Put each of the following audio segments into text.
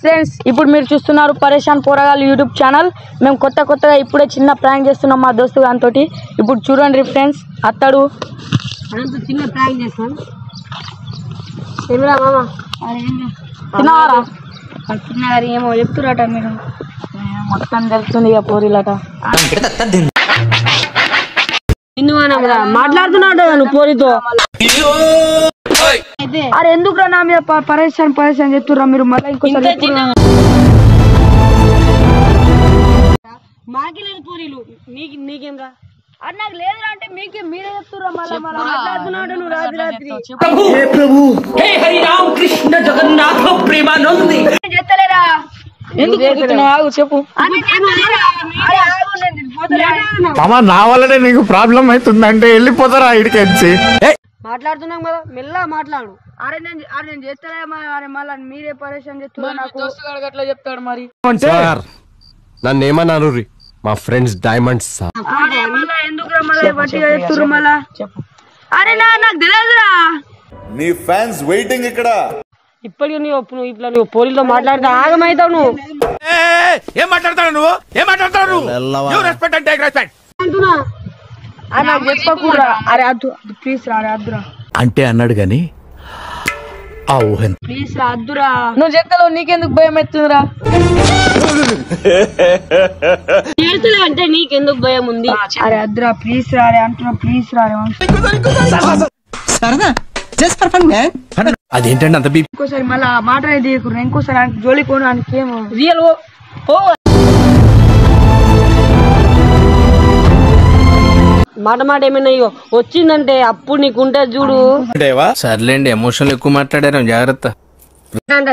Friends ఇప్పుడు మీరు చూస్తున్నారు పరేషాన్ పోరగాళ్ళు యూట్యూబ్ ఛానల్. మేము కొత్తగా ఇప్పుడే చిన్న ప్రాంక్ చేస్తున్నాం మా దోస్తు గానితోటి. ఇప్పుడు చూడండి ఫ్రెండ్స్, అత్తడు చిన్న ప్రాంక్ చేస్తాం. మామ తిన్నారా? చిన్నగారు ఏమో చెప్తురట, మీరు మొత్తం తెలుస్తుంది ఇక పోరీలట. మాట్లాడుతున్నాడు నువ్వు పోరితో. అరే ఎందుకు నా మీద పరేషాన్ చెప్తుర్రా మీరు? మళ్ళీ ఇంకోసారి మాకి లేదు పూరీలు, నీకేం రా? అది నాకు లేదురా అంటే మీరే చెప్తుర్రా. మళ్ళీ మాట్లాడుతున్నాడు నువ్వు రాత్రి చెప్తలేరా? ఎందుకు చెప్పు. మామ నా వల్లనే నీకు ప్రాబ్లం అవుతుందంటే వెళ్ళిపోతారా ఇడికెచ్చి. మాట్లాడుతున్నాం కదా, మెల్లగా మాట్లాడు. అరే నేను చేస్తలే. అరే మళ్ళీ మీరే పరేషాన్ చెప్తున్నారు నాకు. అట్లా చెప్తాడు మరి. నన్ను ఏమన్నారు మా ఫ్రెండ్స్ డైమండ్స్. ఎందుకు చెప్తుర్రు మళ్ళా? అరే నాకు తెలియదురా. నీ ఫ్యాన్స్ వెయిటింగ్ ఇక్కడ. ఇప్పటికీ నువ్వు ఇట్లా నువ్వు పోలీసులో మాట్లాడితే ఆగమవుతావు. నువ్వు ఏం మాట్లాడతాడు నువ్వు? ఏం మాట్లాడతాడు? రెస్పెక్ట్ అంటే రెస్పెక్ట్ నాకు చెప్పకూడరా. అరే అద్దు ప్లీజ్ రా. అరే అద్దురా అంటే అన్నాడు గాని ఆ ఊహ ప్లీజ్ రా. అద్దురా నువ్వు చెప్తావు. నీకెందుకు భయం ఎత్తుందిరా? అంటే నీకెందుకు భయం ఉంది? అరే అద్దురా ప్లీజ్ రా. అరే అంటున్నా ప్లీజ్ రా. అదేంటండి అంత బీ? ఇంకోసారి మళ్ళా మాట్లాడేది ఇంకోసారి జోలి కోడానికి ఏమో రియల్ మాట ఏమైనా వచ్చిందంటే అప్పుడు నీకుంటే చూడు. సర్లేండి, ఎమోషనల్ ఎక్కువ మాట్లాడారు, జాగ్రత్త.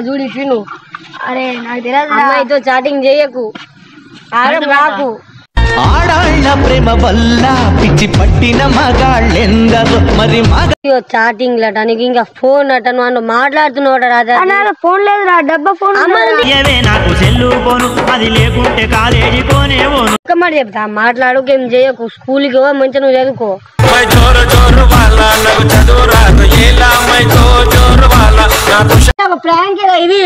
చూడు విను. అరే నాకు తెలియదు. అమ్మాయితో చాటింగ్ చేయకు, రాకు. ఆడాళ్ళ ప్రేమ వల్ల పిచ్చి పట్టిన మగాళ్ళెందరో మరి చాటింగ్ లట నీకు ఇంకా ఫోన్ అట నువ్వు మాట్లాడుతున్నావు రాజా. ఫోన్ లేదురా, డబ్బా ఫోన్. నాకు సెల్లు పోను, అది లేకుంటే కాలేజీ పోనేవోను. ఒక్క మాట చెప్తా, మాట్లాడు ఏం చేయకు. స్కూల్కి మంచిగా నువ్వు చదువుకో. ప్రాంక్ ఇది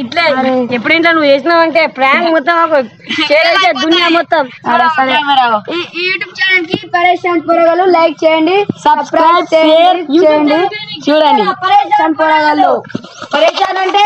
ఇట్లా ఎప్పుడు ఇంట్లో నువ్వు చేసినావంటే ప్రాంక్ మొత్తం దునియా మొత్తం. ఈ యూట్యూబ్ ఛానల్ కి పరేషాన్ పోరగాళ్ళు లైక్ చేయండి, సబ్స్క్రైబ్ చేయండి, చూడండి పరేషాన్ పోరగాళ్ళు. పరేషాన్ అంటే